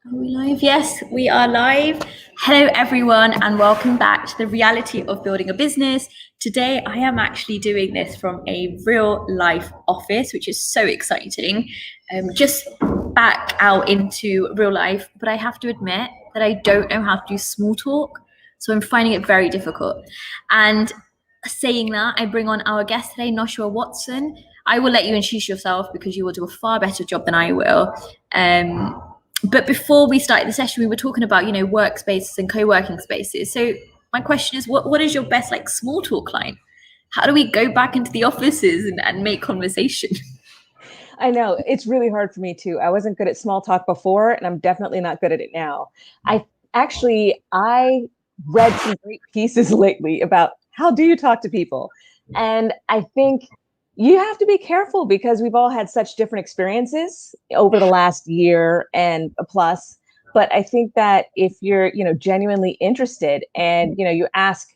Are we live? Yes, we are live. Hello, everyone, and welcome back to the reality of building a business. Today, I am actually doing this from a real life office, which is so exciting. Just back out into real life, but I have to admit that I don't know how to do small talk, so I'm finding it very difficult. And saying that, I bring on our guest today, Noshua Watson. I will let you introduce yourself because you will do a far better job than I will. But before we started the session, we were talking about, workspaces and co-working spaces. So my question is, what is your best like small talk line? How do we go back into the offices and make conversation? I know it's really hard for me too. I wasn't good at small talk before, and I'm definitely not good at it now. I read some great pieces lately about how do you talk to people, and I think you have to be careful because we've all had such different experiences over the last year and a plus. But I think that if you're, genuinely interested and you ask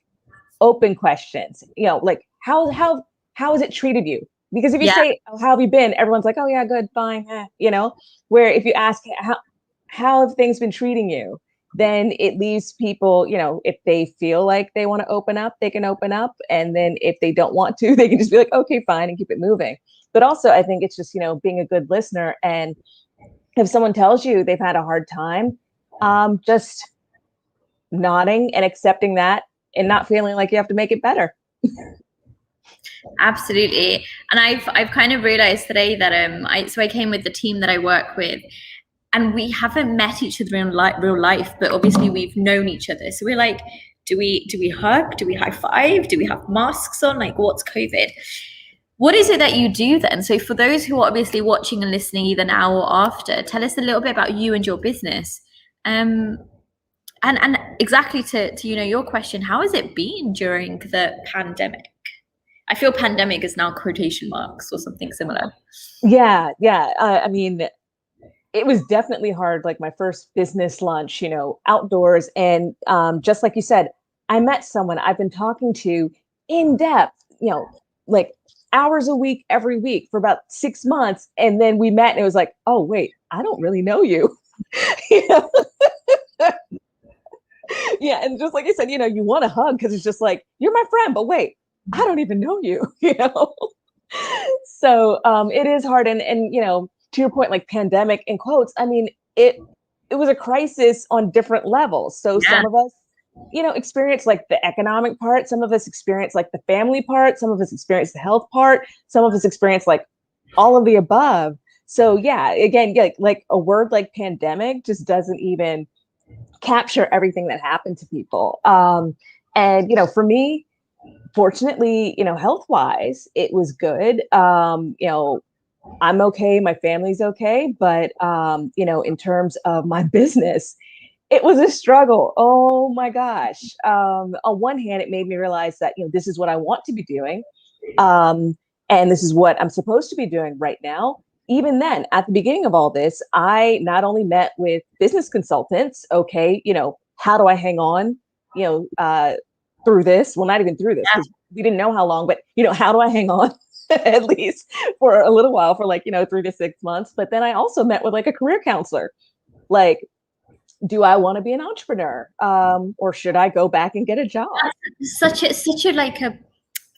open questions, like how has it treated you? Because if you Yeah, say, "Oh, how have you been?" Everyone's like, "Oh yeah, good, fine." Where if you ask, how have things been treating you? Then it leaves people, if they feel like they want to open up, they can open up. And then if they don't want to, they can just be like, okay, fine, and keep it moving. But also, I think it's just, being a good listener. And if someone tells you they've had a hard time, just nodding and accepting that and not feeling like you have to make it better. absolutely. And I've kind of realized today that I came with the team that I work with, and we haven't met each other in real life, but obviously we've known each other. So we're like, do we hug? Do we high five? Do we have masks on? Like, what's COVID? What is it that you do then? So for those who are obviously watching and listening either now or after, tell us a little bit about you and your business. Um, and exactly to your question, how has it been during the pandemic? I feel pandemic is now quotation marks or something similar. Yeah. I mean, it was definitely hard. Like my first business lunch, outdoors. And just like you said, I met someone I've been talking to in depth, like hours a week, every week for about 6 months. And then we met and it was like, oh, wait, I don't really know you. You know? Yeah. And just like I said, you want to hug because it's just like, you're my friend, but wait, I don't even know you, So it is hard. And to your point, like pandemic in quotes, I mean, it was a crisis on different levels. So Yeah. some of us, experience like the economic part, some of us experience like the family part, some of us experience the health part, some of us experience like all of the above. So yeah, again, like a word like pandemic just doesn't even capture everything that happened to people. And for me, fortunately, health wise, it was good. I'm okay, my family's okay, but in terms of my business, it was a struggle. Oh my gosh. On one hand, it made me realize that this is what I want to be doing, and this is what I'm supposed to be doing right now. Even then, at the beginning of all this, I not only met with business consultants. Okay, how do I hang on? You through this. Well, not even through this because we didn't know how long, but how do I hang on? At least for a little while, for like 3 to 6 months. But then I also met with like a career counselor. Like, do I want to be an entrepreneur, or should I go back and get a job? Such a like a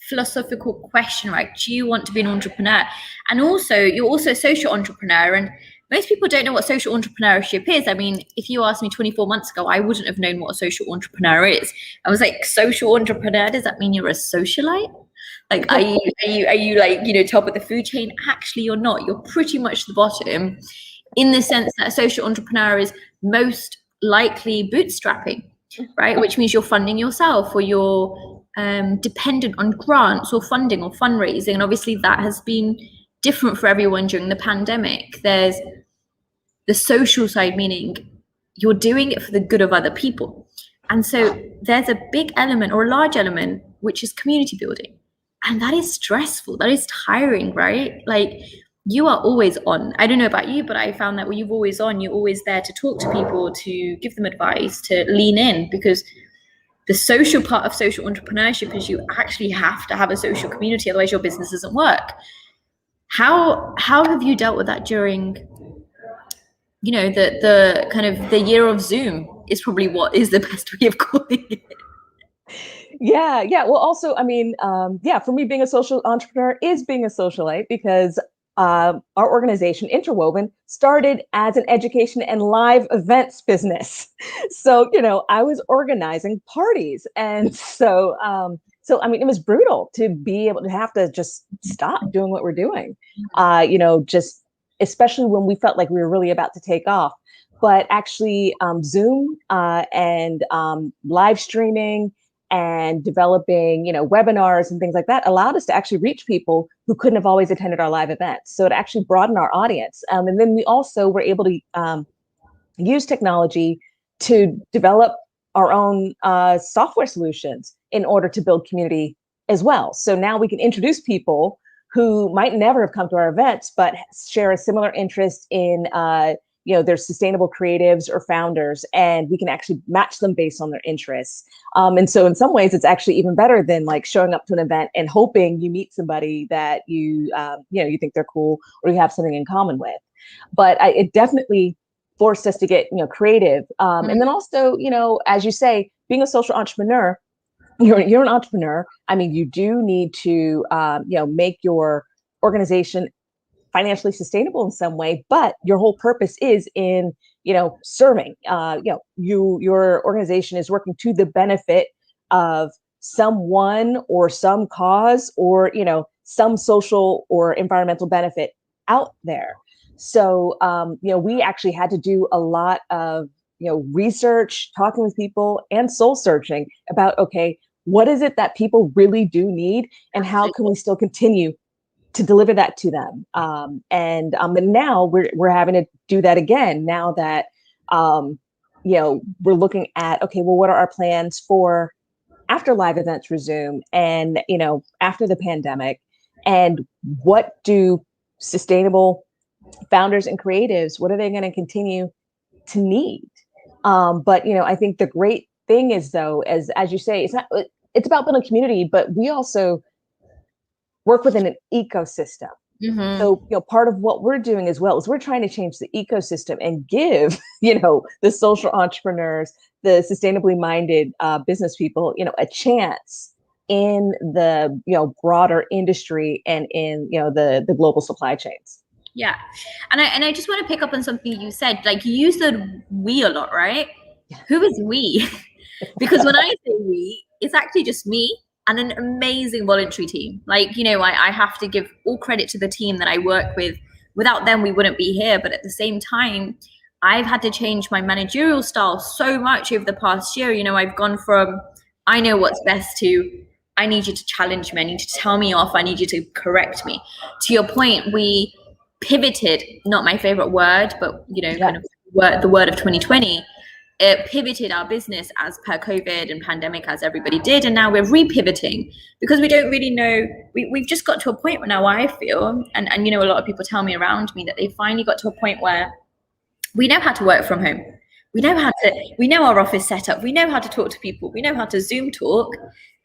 philosophical question, right? Do you want to be an entrepreneur? And also, you're also a social entrepreneur, and most people don't know what social entrepreneurship is. I mean, if you asked me 24 months ago, I wouldn't have known what a social entrepreneur is. I was like, social entrepreneur, does that mean you're a socialite? Like, are you like, top of the food chain? Actually, you're not. You're pretty much the bottom, in the sense that a social entrepreneur is most likely bootstrapping, right? Which means you're funding yourself, or you're dependent on grants or funding or fundraising. And obviously that has been different for everyone during the pandemic. There's the social side, meaning you're doing it for the good of other people. And so there's a big element or a large element, which is community building. And that is stressful. That is tiring, right? Like, you are always on. I don't know about you, but I found that when you're always on, you're always there to talk to people, to give them advice, to lean in, because the social part of social entrepreneurship is you actually have to have a social community, otherwise your business doesn't work. How have you dealt with that during the kind of the year of Zoom is probably what is the best way of calling it. Yeah. Well, also, I mean, for me, being a social entrepreneur is being a socialite because our organization, Interwoven, started as an education and live events business. So, I was organizing parties. And so I mean, it was brutal to be able to have to just stop doing what we're doing, just especially when we felt like we were really about to take off. But actually, Zoom and live streaming and developing, webinars and things like that allowed us to actually reach people who couldn't have always attended our live events. So it actually broadened our audience. And then we also were able to use technology to develop our own software solutions in order to build community as well. So now we can introduce people who might never have come to our events, but share a similar interest in their sustainable creatives or founders, and we can actually match them based on their interests. And so in some ways, it's actually even better than like showing up to an event and hoping you meet somebody that you think they're cool or you have something in common with. But it definitely forced us to get creative. And then also, as you say, being a social entrepreneur, you're an entrepreneur. I mean, you do need to make your organization financially sustainable in some way, but your whole purpose is in serving. Your organization is working to the benefit of someone or some cause or some social or environmental benefit out there. So we actually had to do a lot of research, talking with people, and soul searching about, okay, what is it that people really do need, and how can we still continue to deliver that to them? And now we're having to do that again. Now that we're looking at, okay, well, what are our plans for after live events resume, and after the pandemic, and what do sustainable founders and creatives, what are they going to continue to need? But I think the great thing is, though, as you say, it's about building community, but we also work within an ecosystem. Mm-hmm. So, part of what we're doing as well is we're trying to change the ecosystem and give, the social entrepreneurs, the sustainably minded business people, a chance in the, broader industry and in, the global supply chains. Yeah. And I just want to pick up on something you said. Like, you use the we a lot, right? Yeah. Who is we? Because when I say we, it's actually just me and an amazing voluntary team. Like, I have to give all credit to the team that I work with. Without them, we wouldn't be here. But at the same time, I've had to change my managerial style so much over the past year. I've gone from, I know what's best, to, I need you to challenge me. I need you to tell me off. I need you to correct me. To your point, we pivoted, not my favorite word, but, kind of the word of 2020. It pivoted our business as per COVID and pandemic, as everybody did. And now we're repivoting because we don't really know. We've just got to a point where now I feel, and a lot of people tell me around me that they finally got to a point where we know how to work from home. We know our office setup. We know how to talk to people. We know how to Zoom talk.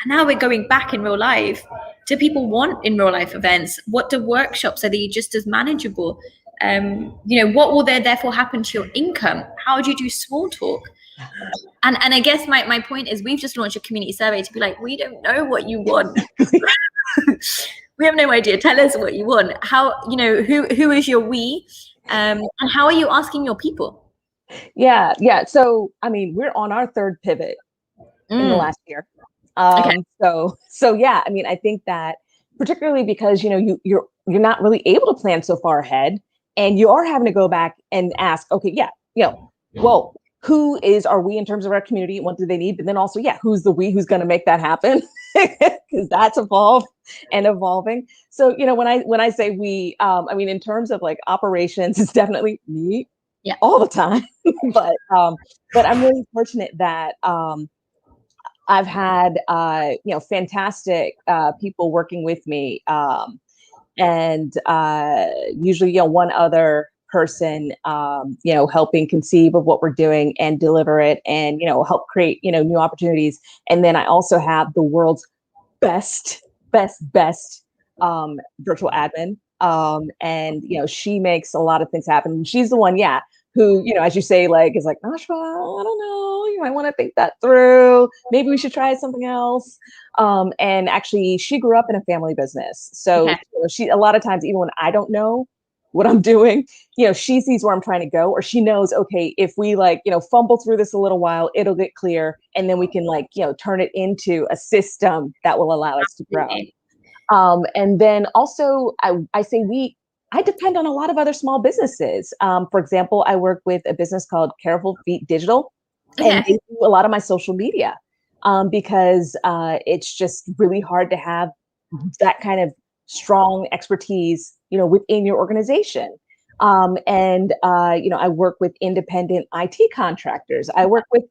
And now we're going back in real life. Do people want in real life events? What do workshops? Are they just as manageable? What will therefore happen to your income? How do you do small talk? And I guess my point is, we've just launched a community survey to be like, we don't know what you want. We have no idea. Tell us what you want. How, who is your we? And how are you asking your people? Yeah. So, I mean, we're on our third pivot in the last year. Okay. So yeah, I mean, I think that particularly because, you're not really able to plan so far ahead, and you are having to go back and ask, okay, well, who is our we in terms of our community? What do they need? But then also, who's the we who's going to make that happen? Because that's evolved and evolving. So, when I say we, I mean, in terms of like operations, it's definitely me all the time. But I'm really fortunate that I've had fantastic people working with me, and usually one other person helping conceive of what we're doing and deliver it, and help create new opportunities. And then I also have the world's best virtual admin, and she makes a lot of things happen. She's the one who, as you say, like, is like, Noshua, I don't know, you might want to think that through. Maybe we should try something else. And actually, she grew up in a family business. So she, a lot of times, even when I don't know what I'm doing, she sees where I'm trying to go, or she knows, okay, if we like, fumble through this a little while, it'll get clear. And then we can like, turn it into a system that will allow us to grow. And then also, I say I depend on a lot of other small businesses. For example, I work with a business called Careful Feet Digital, and they do a lot of my social media because it's just really hard to have that kind of strong expertise, within your organization. And I work with independent IT contractors. I work with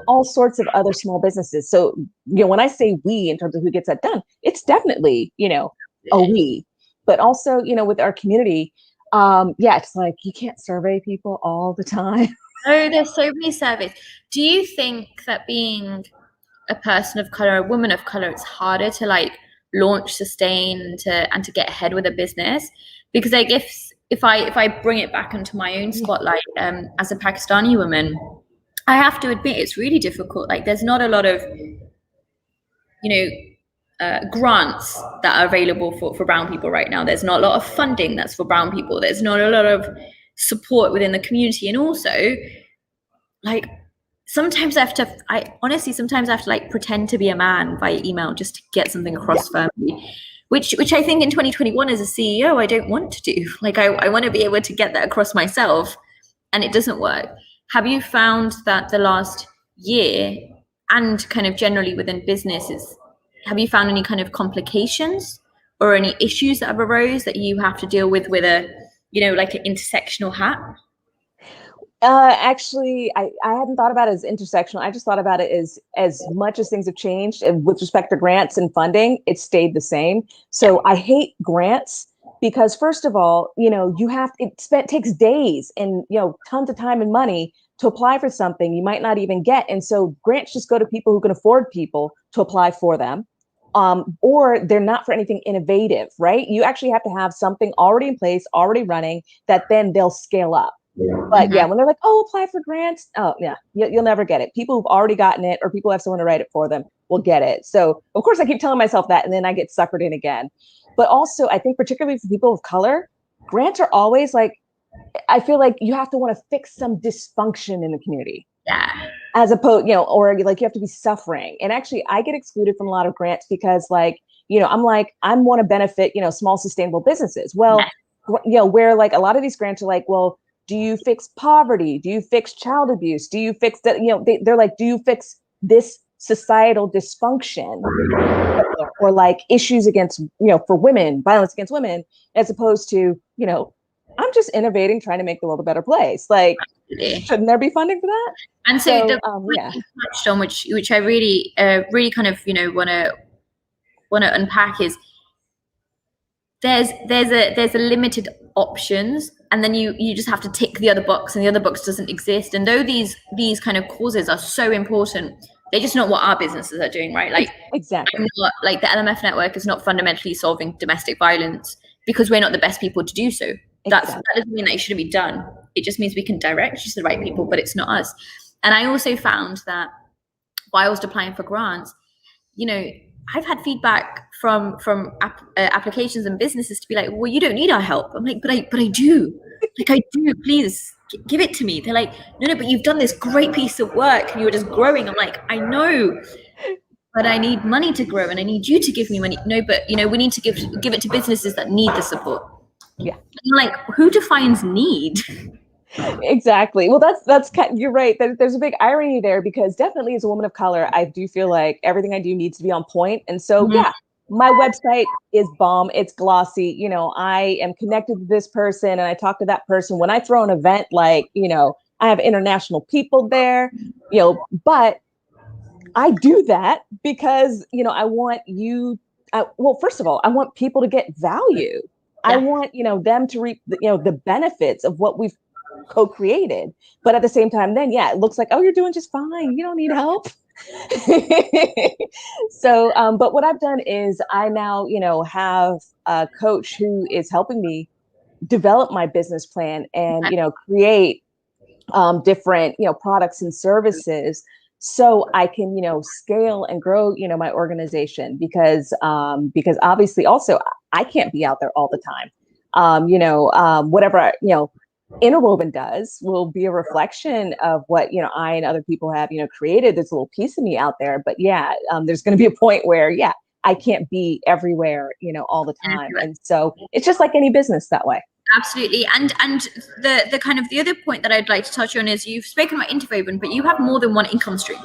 all sorts of other small businesses. So, when I say we in terms of who gets that done, it's definitely, a we, but also, with our community, it's like, you can't survey people all the time. Oh, there's so many surveys. Do you think that being a person of color, a woman of color, it's harder to like launch, sustain, and to get ahead with a business? Because I guess if I bring it back into my own spotlight, as a Pakistani woman, I have to admit it's really difficult. Like, there's not a lot of, grants that are available for brown people right now. There's not a lot of funding that's for brown people. There's not a lot of support within the community. And also, like, sometimes I honestly sometimes have to like pretend to be a man via email just to get something across firmly, which I think in 2021 as a CEO, I don't want to do. Like, I want to be able to get that across myself, and it doesn't work. Have you found that the last year, and kind of generally within businesses, have you found any kind of complications or any issues that have arose that you have to deal with a, like an intersectional hat? Actually, I hadn't thought about it as intersectional. I just thought about it as much as things have changed, and with respect to grants and funding, it stayed the same. So I hate grants because, first of all, it takes days and, tons of time and money to apply for something you might not even get. And so grants just go to people who can afford people to apply for them. Or they're not for anything innovative, right? You actually have to have something already in place, already running, that then they'll scale up. But when they're like, oh, apply for grants. Oh, yeah, you'll never get it. People who've already gotten it, or people have someone to write it for them, will get it. So, of course, I keep telling myself that, and then I get suckered in again. But also, I think particularly for people of color, grants are always like, I feel like you have to want to fix some dysfunction in the community. Yeah. As opposed, or like you have to be suffering. And actually, I get excluded from a lot of grants because, like, I'm like, I want to benefit, small sustainable businesses. Well, where like a lot of these grants are like, well, do you fix poverty? Do you fix child abuse? Do you fix that? They're like, do you fix this societal dysfunction or like issues against, for women, violence against women, as opposed to, I'm just innovating, trying to make the world a better place. Like, shouldn't there be funding for that? And so the you touched on, which I really, really kind of, want to unpack, is there's a limited options, and then you just have to tick the other box, and the other box doesn't exist. And though these kind of causes are so important, they're just not what our businesses are doing, right? Like, exactly, like the LMF network is not fundamentally solving domestic violence because we're not the best people to do so. That doesn't mean that it shouldn't be done. It just means we can direct you to the right people, but it's not us. And I also found that while I was applying for grants, I've had feedback from applications and businesses to be like, well, you don't need our help. I'm like, but I do. Like, I do. Please give it to me. They're like, no, but you've done this great piece of work and you're just growing. I'm like, I know, but I need money to grow, and I need you to give me money. No, but we need to give it to businesses that need the support. Yeah. I'm like, who defines need? Exactly. Well, that's you're right. There's a big irony there, because definitely as a woman of color, I do feel like everything I do needs to be on point. And so, my website is bomb. It's glossy. I am connected to this person and I talk to that person. When I throw an event, like, I have international people there, but I do that because, I want well, first of all, I want people to get value. I want, them to reap, the benefits of what we've co-created. But at the same time, then, it looks like, oh, you're doing just fine. You don't need help. So, but what I've done is I now, have a coach who is helping me develop my business plan and, create different, products and services, so I can, scale and grow, my organization, because obviously also I can't be out there all the time. Whatever, Interwoven does will be a reflection of what, I and other people have, created. There's a little piece of me out there, but yeah, there's going to be a point where, yeah, I can't be everywhere, all the time. And so it's just like any business that way. Absolutely. And the kind of the other point that I'd like to touch on is, you've spoken about Interwoven, but you have more than one income stream.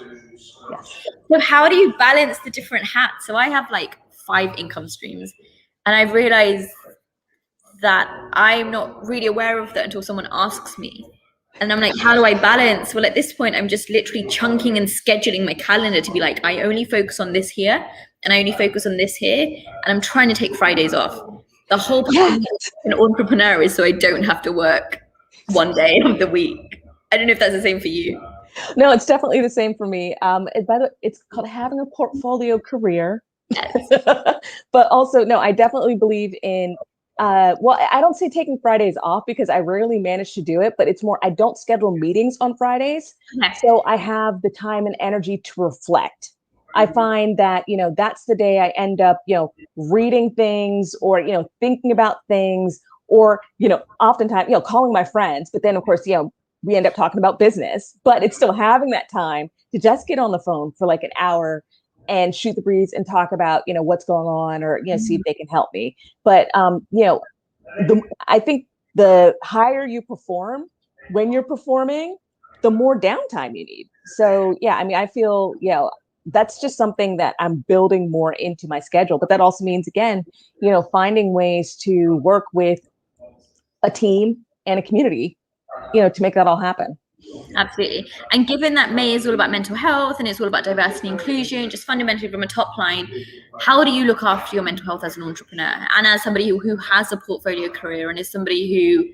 Yes. So how do you balance the different hats? So I have like 5 income streams, and I've realized that I'm not really aware of that until someone asks me. And I'm like, how do I balance? Well, at this point, I'm just literally chunking and scheduling my calendar to be like, I only focus on this here, and I only focus on this here. And I'm trying to take Fridays off. The whole point of being an entrepreneur is so I don't have to work one day of the week. I don't know if that's the same for you. No, it's definitely the same for me. By the way, it's called having a portfolio career. Yes. But also, no, I definitely believe in, well, I don't say taking Fridays off, because I rarely manage to do it, but it's more, I don't schedule meetings on Fridays. Okay. So I have the time and energy to reflect. I find that, that's the day I end up, reading things, or, thinking about things, or, oftentimes, calling my friends. But then, of course, we end up talking about business, but it's still having that time to just get on the phone for like an hour and shoot the breeze and talk about, what's going on, or, see if they can help me. But, I think the higher you perform when you're performing, the more downtime you need. So, yeah, I mean, I feel, that's just something that I'm building more into my schedule. But that also means, again, finding ways to work with a team and a community, to make that all happen. Absolutely. And given that May is all about mental health, and it's all about diversity and inclusion, just fundamentally from a top line, how do you look after your mental health as an entrepreneur, and as somebody who has a portfolio career, and is somebody who,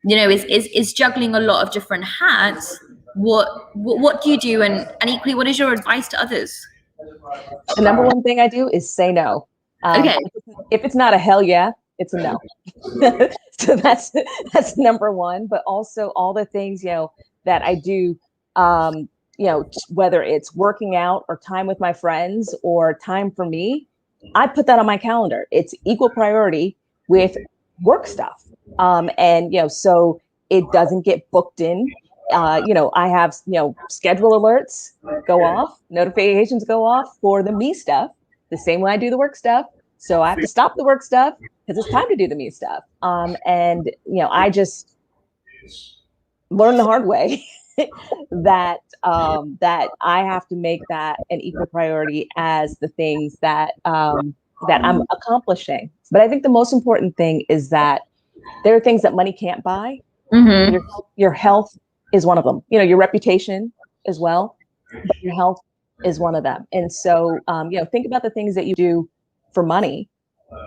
is juggling a lot of different hats? What do you do, and equally, what is your advice to others? The number one thing I do is say no. Okay. If it's not a hell yeah, it's a no. So that's number one. But also all the things, that I do, whether it's working out, or time with my friends, or time for me, I put that on my calendar. It's equal priority with work stuff. And, so it doesn't get booked in. I have, schedule alerts go off, notifications go off for the me stuff, the same way I do the work stuff. So I have to stop the work stuff because it's time to do the me stuff. And, I just learned the hard way that I have to make that an equal priority as the things that I'm accomplishing. But I think the most important thing is that there are things that money can't buy. Mm-hmm. Your health is one of them. Your reputation as well, but your health is one of them. And so, think about the things that you do for money.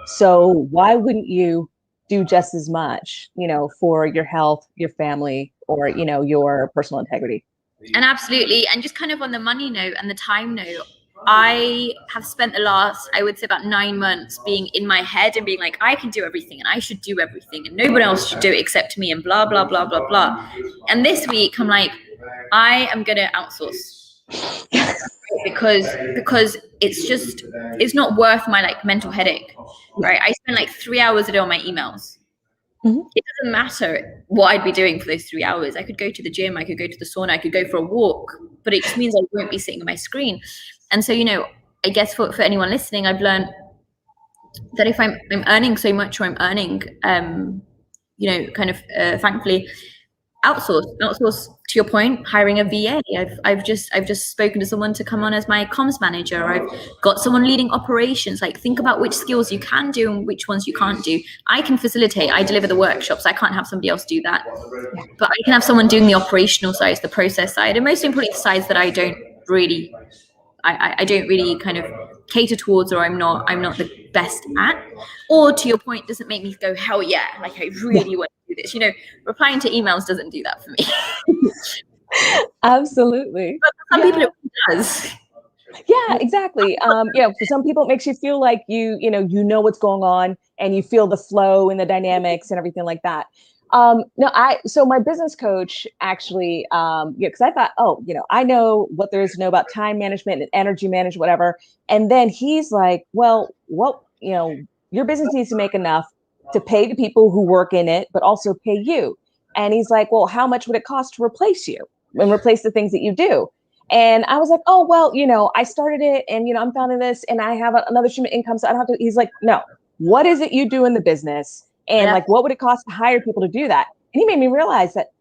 So why wouldn't you do just as much, for your health, your family, or, your personal integrity? And absolutely. And just kind of on the money note and the time note, I have spent the last, I would say, about 9 months being in my head and being like, I can do everything, and I should do everything, and nobody else should do it except me, and blah, blah, blah, blah, blah. And this week I'm like, I am going to outsource because it's not worth my like mental headache, right? I spend like 3 hours a day on my emails. Mm-hmm. It doesn't matter what I'd be doing for those 3 hours. I could go to the gym, I could go to the sauna, I could go for a walk, but it just means I won't be sitting on my screen. And so, I guess for anyone listening, I've learned that if I'm earning so much, or I'm earning, thankfully, outsource. To your point, hiring a VA. I've just spoken to someone to come on as my comms manager. I've got someone leading operations. Like, think about which skills you can do and which ones you can't do. I can facilitate. I deliver the workshops. I can't have somebody else do that. But I can have someone doing the operational side, the process side, and most importantly, the sides that I don't really kind of cater towards, or I'm not the best at. Or to your point, doesn't make me go, hell yeah, like I really want to do this. Replying to emails doesn't do that for me. Absolutely. But for some people it does. Yeah, exactly. For some people it makes you feel like you know what's going on, and you feel the flow and the dynamics and everything like that. No, so my business coach actually, yeah, because I thought, oh, I know what there is to know about time management and energy management, whatever. And then he's like, well, your business needs to make enough to pay the people who work in it, but also pay you. And he's like, well, how much would it cost to replace you and replace the things that you do? And I was like, oh, well, I started it and, I'm founding this and I have another stream of income. So I don't have to, he's like, no, what is it you do in the business? And like, what would it cost to hire people to do that? And he made me realize that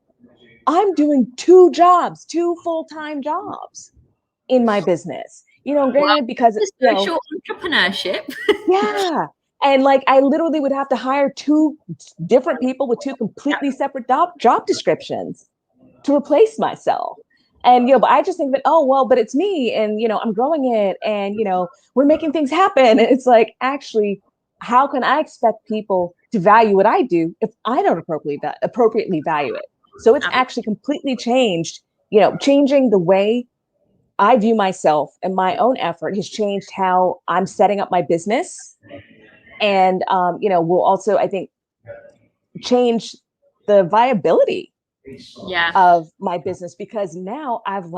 I'm doing two full-time jobs in my business, granted, because, social entrepreneurship. yeah. And like, I literally would have to hire two different people with two completely separate job descriptions to replace myself. And, but I just think that, oh, well, but it's me and, I'm growing it and, we're making things happen. And it's like, actually, how can I expect people to value what I do if I don't appropriately value it? So it's actually completely changed, changing the way I view myself, and my own effort has changed how I'm setting up my business. And, will also, I think, change the viability of my business, because now I've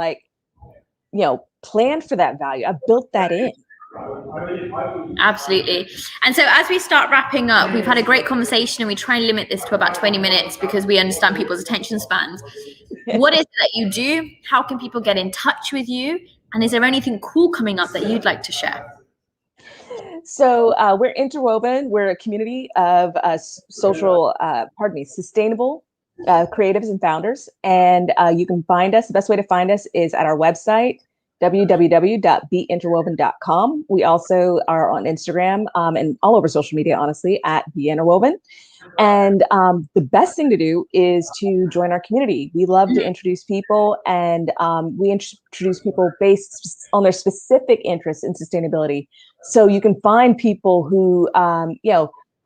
planned for that value. I've built that in. Absolutely. And so as we start wrapping up, we've had a great conversation and we try and limit this to about 20 minutes because we understand people's attention spans. What is it that you do? How can people get in touch with you? And is there anything cool coming up that you'd like to share? So we're Interwoven. We're a community of sustainable creatives and founders. And you can find us. The best way to find us is at our website, www.beinterwoven.com. We also are on Instagram and all over social media, honestly, at beinterwoven. And the best thing to do is to join our community. We love to introduce people, and we introduce people based on their specific interests in sustainability. So you can find people who,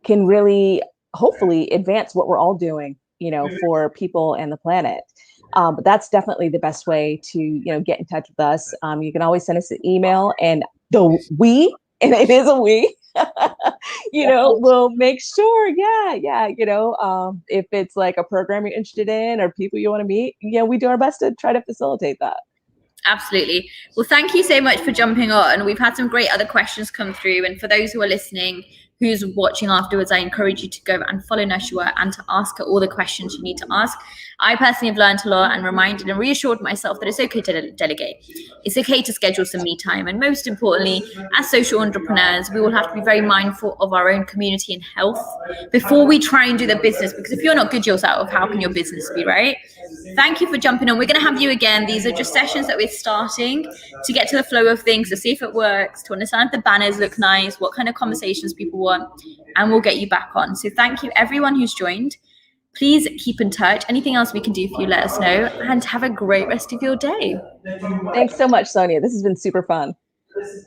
can really, hopefully, advance what we're all doing, for people and the planet. But that's definitely the best way to, get in touch with us. You can always send us an email, and and it is a we, we'll make sure, if it's like a program you're interested in or people you want to meet, we do our best to try to facilitate that. Absolutely. Well, thank you so much for jumping on. We've had some great other questions come through. And for those who are listening, who's watching afterwards, I encourage you to go and follow Noshua and to ask her all the questions you need to ask. I personally have learned a lot and reminded and reassured myself that it's okay to delegate. It's okay to schedule some me time. And most importantly, as social entrepreneurs, we will have to be very mindful of our own community and health before we try and do the business. Because if you're not good yourself, how can your business be, right? Thank you for jumping on. We're going to have you again. These are just sessions that we're starting to get to the flow of things, to see if it works, to understand if the banners look nice, what kind of conversations people want, and we'll get you back on. So thank you, everyone who's joined. Please keep in touch. Anything else we can do for you, let us know, and have a great rest of your day. Thanks so much, Sonia. This has been super fun.